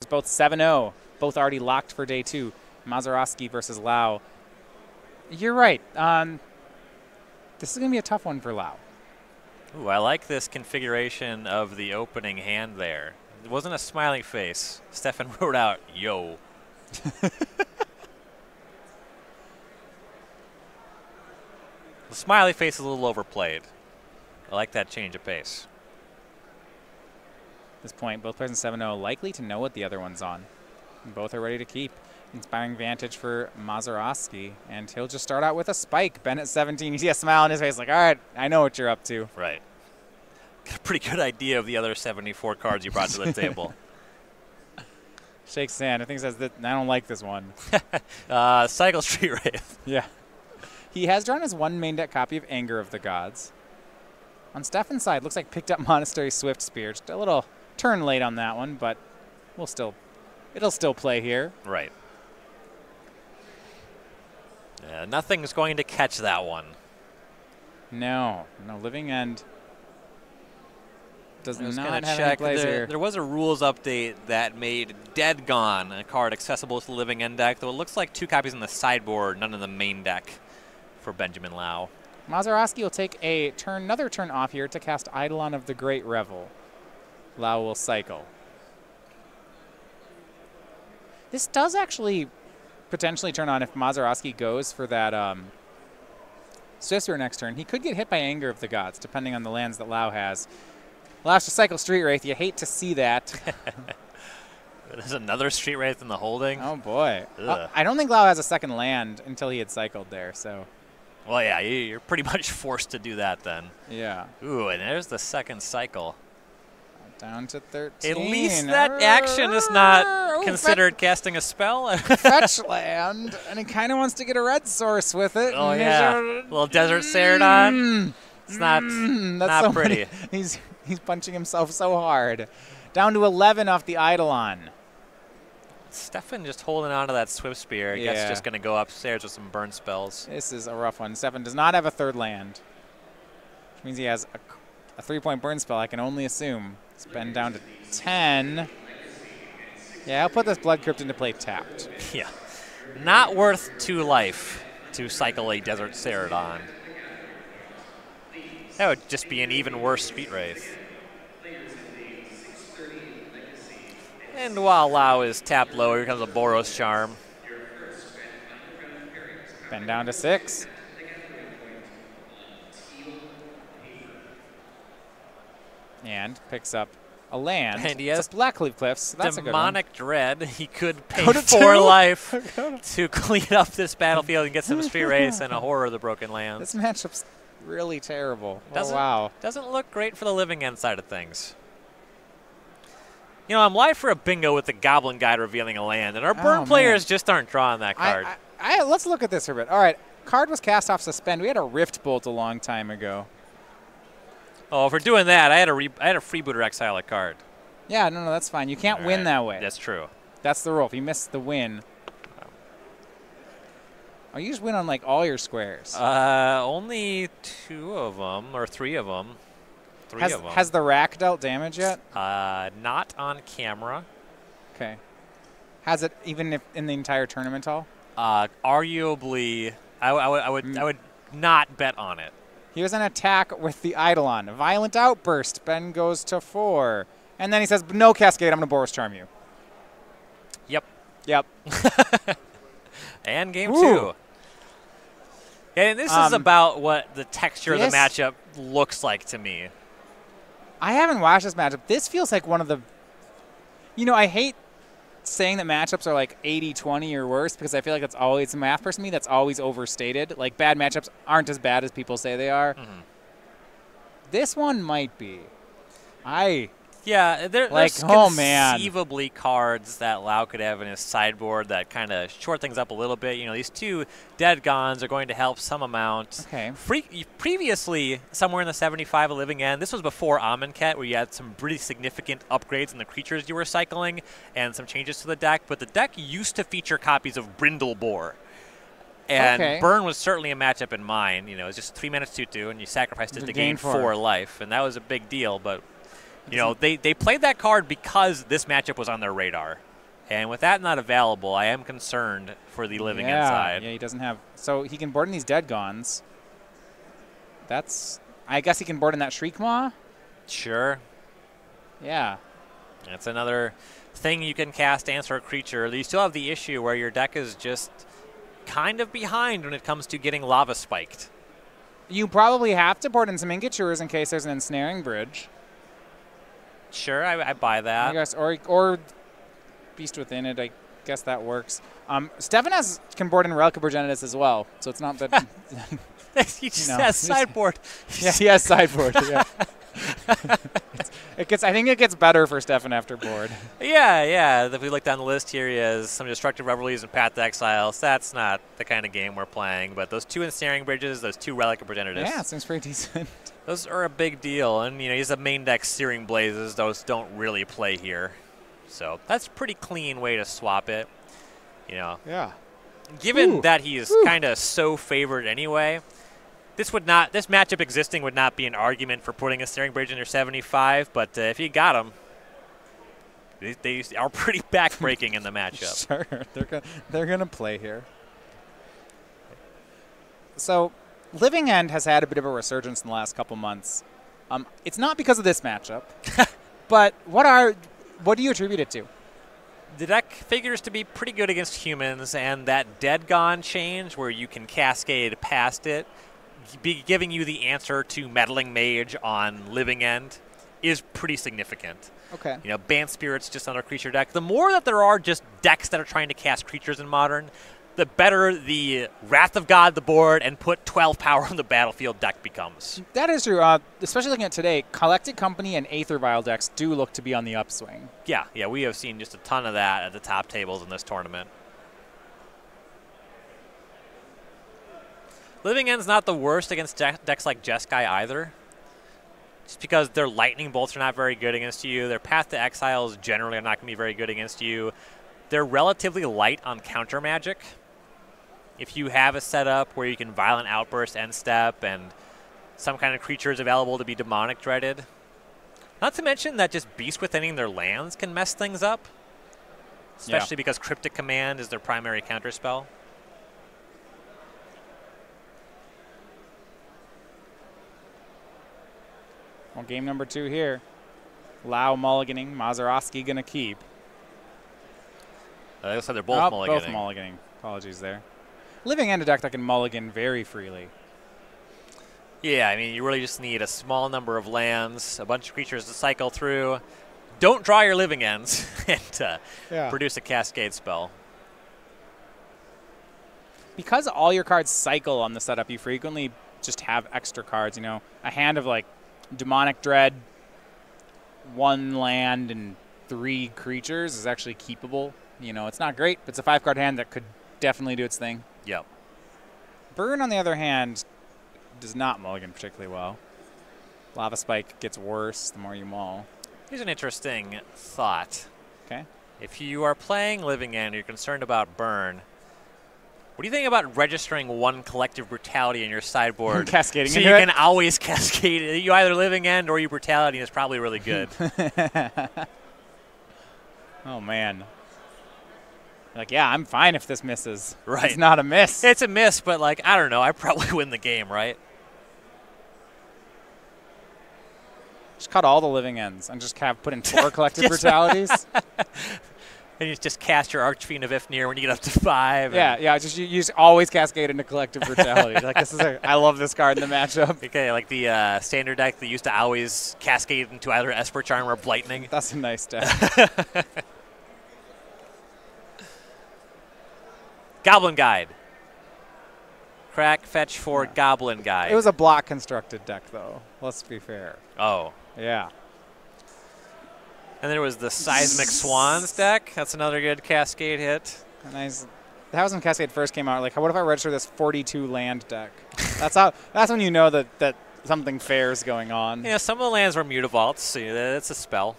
both 7-0, both already locked for day 2. Mazuroski versus Lau. You're right. This is going to be a tough one for Lau. Ooh, I like this configuration of the opening hand there. It wasn't a smiling face. Stefan wrote out, yo. The smiley face is a little overplayed. I like that change of pace. At this point, both players in 7-0 likely to know what the other one's on. And both are ready to keep. Inspiring vantage for Mazuroski, and he'll just start out with a spike. Ben at 17, you see a smile on his face like, all right, I know what you're up to. Right. Got a pretty good idea of the other 74 cards you brought to the table. Shakes his hand. I think he says that I don't like this one. Cycle Street Wraith. Yeah. He has drawn his one main deck copy of Anger of the Gods. On Stefan's side, looks like picked up Monastery Swift Spear. Just a little turn late on that one, but it'll still play here. Right. Yeah, nothing's going to catch that one. No, Living End does not have check. any plays here. There was a rules update that made Dead Gone a card accessible to the Living End deck, though it looks like 2 copies in the sideboard, none in the main deck for Benjamin Lau. Mazuroski will take another turn off here to cast Eidolon of the Great Revel. Lau will cycle. This does actually potentially turn on if Mazuroski goes for that Swiftspear next turn. He could get hit by Anger of the Gods, depending on the lands that Lau has. Allows to cycle Street Wraith. You hate to see that. There's another Street Wraith in the holding. Oh, boy. I don't think Lau has a second land until he had cycled there, so. Well, yeah, you're pretty much forced to do that then. Yeah. Ooh, and there's the second cycle. Down to 13. At least that action is not considered casting a spell. Fetch land, and he kind of wants to get a red source with it. Oh, yeah. Little Desert Ceradon. It's not so pretty. He's punching himself so hard. Down to 11 off the Eidolon. Stefan just holding on to that Swift Spear. I guess just going to go upstairs with some burn spells. This is a rough one. Stefan does not have a third land, which means he has a 3-point burn spell, I can only assume. It's been down to 10. Yeah, I'll put this Blood Crypt into play tapped. Yeah. Not worth 2 life to cycle a Desert Ceradon. That would just be an even worse Street Wraith. And while Lau is tapped low, here comes a Boros Charm. Been down to 6. And picks up a land. And he has Blackleaf Cliffs. So that's Demonic Dread. He could pay Go to 4 2. life to clean up this battlefield and get some Street Wraiths and a Horror of the Broken Lands. This matchup's really terrible. Wow. Doesn't look great for the Living End side of things. You know, I'm live for a bingo with the Goblin Guide revealing a land, and our burn players just aren't drawing that card. Let's look at this for a bit. All right, card was cast off suspend. We had a Rift Bolt a long time ago. Oh, if we're doing that, I had a Freebooter exile a card. Yeah, no, that's fine. You can't win that way. That's true. That's the rule. If you miss the win. Oh, you just win on, like, all your squares. Only 2 of them, or 3 of them. Has the rack dealt damage yet? Not on camera. Okay. Has it even if in the entire tournament all? Arguably, I would not bet on it. Here's an attack with the Eidolon. A Violent Outburst. Ben goes to 4. And then he says, no Cascade, I'm going to Boros Charm you. Yep. And game 2. And this is about what the texture of the matchup looks like to me. I haven't watched this matchup. This feels like one of the... You know, I hate saying that matchups are like 80-20 or worse because I feel like it's always a math person to me that's always overstated. Like, bad matchups aren't as bad as people say they are. Mm-hmm. This one might be. Yeah, there's conceivably cards that Lau could have in his sideboard that kind of short things up a little bit. You know, these 2 Dead Gons are going to help some amount. Okay. Previously, somewhere in the 75 of Living End, this was before Amonkhet, where you had some pretty significant upgrades in the creatures you were cycling and some changes to the deck. But the deck used to feature copies of Brindlebore. And Burn was certainly a matchup in mine. You know, it was just 3 minutes 2/2, and you sacrificed it to gain 4 life. And that was a big deal, but... You know, they played that card because this matchup was on their radar. And with that not available, I am concerned for the living inside. Yeah, he doesn't have. So he can board in these Dead Gons. I guess he can board in that Shriek Maw. Sure. Yeah. That's another thing you can cast answer a creature. You still have the issue where your deck is just kind of behind when it comes to getting lava spiked. You probably have to board in some Ingatures in case there's an ensnaring bridge. Sure, I buy that. I guess, or Beast Within It. I guess that works. Stefan can board in Relic of Progenitus as well, so it's not that. He just has sideboard. Yeah, he has sideboard. Yeah. I think it gets better for Stefan after board. Yeah. If we look down the list here, he has some Destructive Revelries and Path to Exile. So that's not the kind of game we're playing. But those 2 Ensnaring Bridges, those 2 Relic of Progenitus. Yeah, it seems pretty decent. Those are a big deal. And, he's a main deck Searing Blazes. Those don't really play here. So that's a pretty clean way to swap it. Yeah. Given that he's kind of so favored anyway, this matchup existing would not be an argument for putting a Ensnaring Bridge in your 75, but if you got him, they are pretty backbreaking in the matchup. Sure, they're gonna play here. So, Living End has had a bit of a resurgence in the last couple months. It's not because of this matchup, but what do you attribute it to? The deck figures to be pretty good against humans, and that Dead Gone change where you can cascade past it, be giving you the answer to Meddling Mage on Living End is pretty significant. Okay. Banned Spirit's just another creature deck. The more that there are just decks that are trying to cast creatures in Modern, the better the Wrath of God the board and put 12 power on the battlefield deck becomes. That is true. Especially looking at today, Collected Company and Aether Vial decks do look to be on the upswing. Yeah, we have seen just a ton of that at the top tables in this tournament. Living End's not the worst against decks like Jeskai either. Just because their Lightning Bolts are not very good against you. Their Path to Exiles generally are not going to be very good against you. They're relatively light on counter magic. If you have a setup where you can Violent Outburst, End Step, and some kind of creature is available to be Demonic Dreaded. Not to mention that just Beast Withining their lands can mess things up. Especially because Cryptic Command is their primary counterspell. Well, game number 2 here. Lau mulliganing, Mazuroski gonna keep. They said they're both mulliganing. Both mulliganing. Apologies there. Living End a deck that can mulligan very freely. Yeah, you really just need a small number of lands, a bunch of creatures to cycle through. Don't draw your Living Ends and produce a Cascade spell. Because all your cards cycle on the setup, you frequently just have extra cards. A hand of like Demonic Dread, 1 land, and 3 creatures is actually keepable. It's not great, but it's a 5-card hand that could definitely do its thing. Yep. Burn, on the other hand, does not mulligan particularly well. Lava Spike gets worse the more you mull. Here's an interesting thought. Okay. If you are playing Living End, you're concerned about Burn. What do you think about registering 1 Collective Brutality in your sideboard? Cascading so into you it? can always cascade. You either Living End or your Brutality is probably really good. Oh, man. I'm fine if this misses. Right. It's not a miss. It's a miss, but, I don't know. I probably win the game, right? Just cut all the Living Ends and just put in 4 Collective Brutalities. And you just cast your Archfiend of Ifnir when you get up to 5. Yeah. Just you just always cascade into Collective Brutality. I love this card in the matchup. Okay, like the standard deck that used to always cascade into either Esper Charm or Blightning. That's a nice deck. Goblin Guide. Crack, fetch for Goblin Guide. It was a block constructed deck, though. Let's be fair. Oh. Yeah. And there was the Seismic Swans deck. That's another good Cascade hit. Nice. That was when Cascade first came out. What if I register this 42 land deck? That's when you know that something fair is going on. Yeah, some of the lands were Mutavaults, so it's a spell.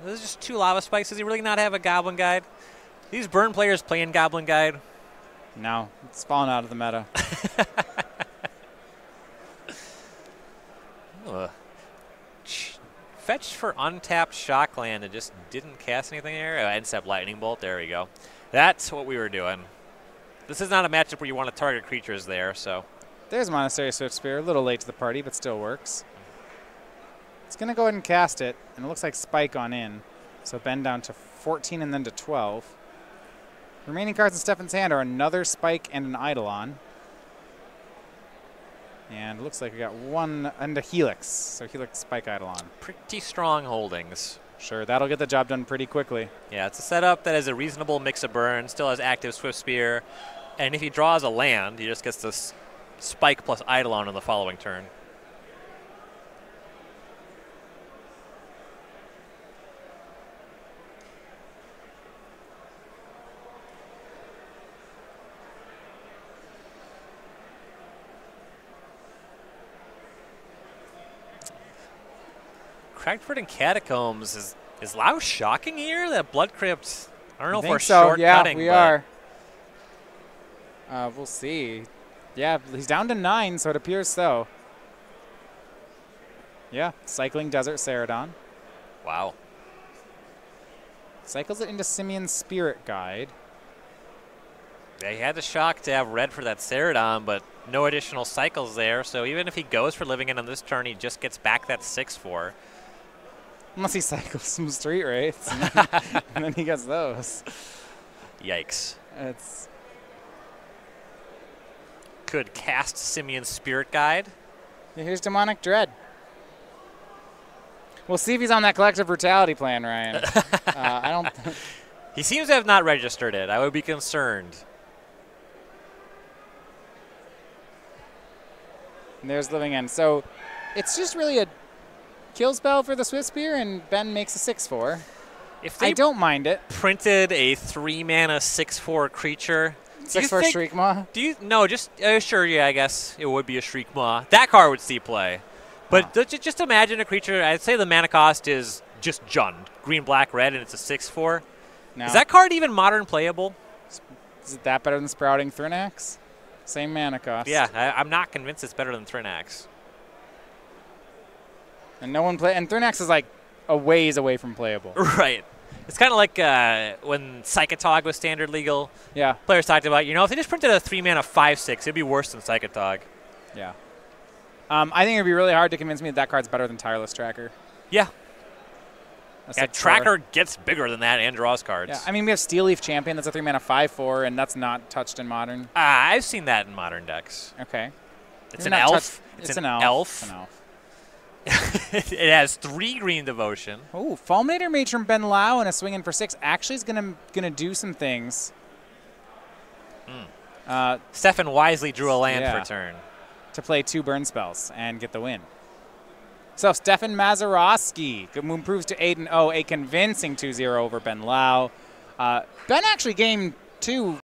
There's just 2 Lava Spikes. Does he really not have a Goblin Guide? These Burn players playing Goblin Guide? No, it's fallen out of the meta. fetched for untapped Shockland and just didn't cast anything there. End-step Lightning Bolt. There we go. That's what we were doing. This is not a matchup where you want to target creatures there, so. There's Monastery Swift Spear. A little late to the party, but still works. It's going to go ahead and cast it, and it looks like Spike on in. So Ben down to 14 and then to 12. Remaining cards in Stefan's hand are another Spike and an Eidolon. And it looks like we got one and a Helix. So Helix, Spike, Eidolon. Pretty strong holdings. Sure, that'll get the job done pretty quickly. Yeah, it's a setup that has a reasonable mix of burn, still has active Swift Spear, and if he draws a land, he just gets this Spike plus Eidolon on the following turn. Crackford and Catacombs. Is Lau shocking here? That Blood Crypt, I don't know if we're shortcutting. Yeah, we are. We'll see. Yeah, he's down to 9, so it appears so. Yeah, cycling Desert Ceradon. Wow. Cycles it into Simeon's Spirit Guide. They had the shock to have red for that Ceradon, but no additional cycles there, so even if he goes for living in on this turn, he just gets back that 6/4. Unless he cycles some Street Wraiths, and then he gets those. Yikes. It's could cast Simeon's Spirit Guide. Yeah, here's Demonic Dread. We'll see if he's on that Collective Brutality plan, Ryan. I don't. He seems to have not registered it. I would be concerned. And there's Living End. So it's just really a kill spell for the Swift Spear, and Ben makes a 6/4. If they I don't mind it. Printed a 3-mana 6/4 creature. 6/4 Shriekmaw? Do you? No, just sure. Yeah, I guess it would be a Shriekmaw. That card would see play. But just imagine a creature. I'd say the mana cost is just Jund, green, black, red, and it's a 6/4. No. Is that card even modern playable? Is it that better than Sprouting Thrinax? Same mana cost. Yeah, I'm not convinced it's better than Thrinax. And no one play. And Thrinax is like a ways away from playable. Right. It's kind of like when Psychotog was standard legal. Yeah. Players talked about, if they just printed a 3-mana 5/6, it'd be worse than Psychotog. Yeah. I think it'd be really hard to convince me that card's better than Tireless Tracker. Yeah. Tracker gets bigger than that and draws cards. Yeah, I mean, we have Steel Leaf Champion. That's a 3-mana 5/4, and that's not touched in Modern. I've seen that in Modern decks. Okay. It's an elf. It's an elf. It's an elf. It has 3 green devotion. Oh, Fulminator Mage from Ben Lau and a swing in for 6 actually is gonna do some things. Stefan wisely drew a land for turn to play 2 burn spells and get the win. So Stefan Mazuroski improves to 8-0, a convincing 2-0 over Ben Lau. Ben actually game 2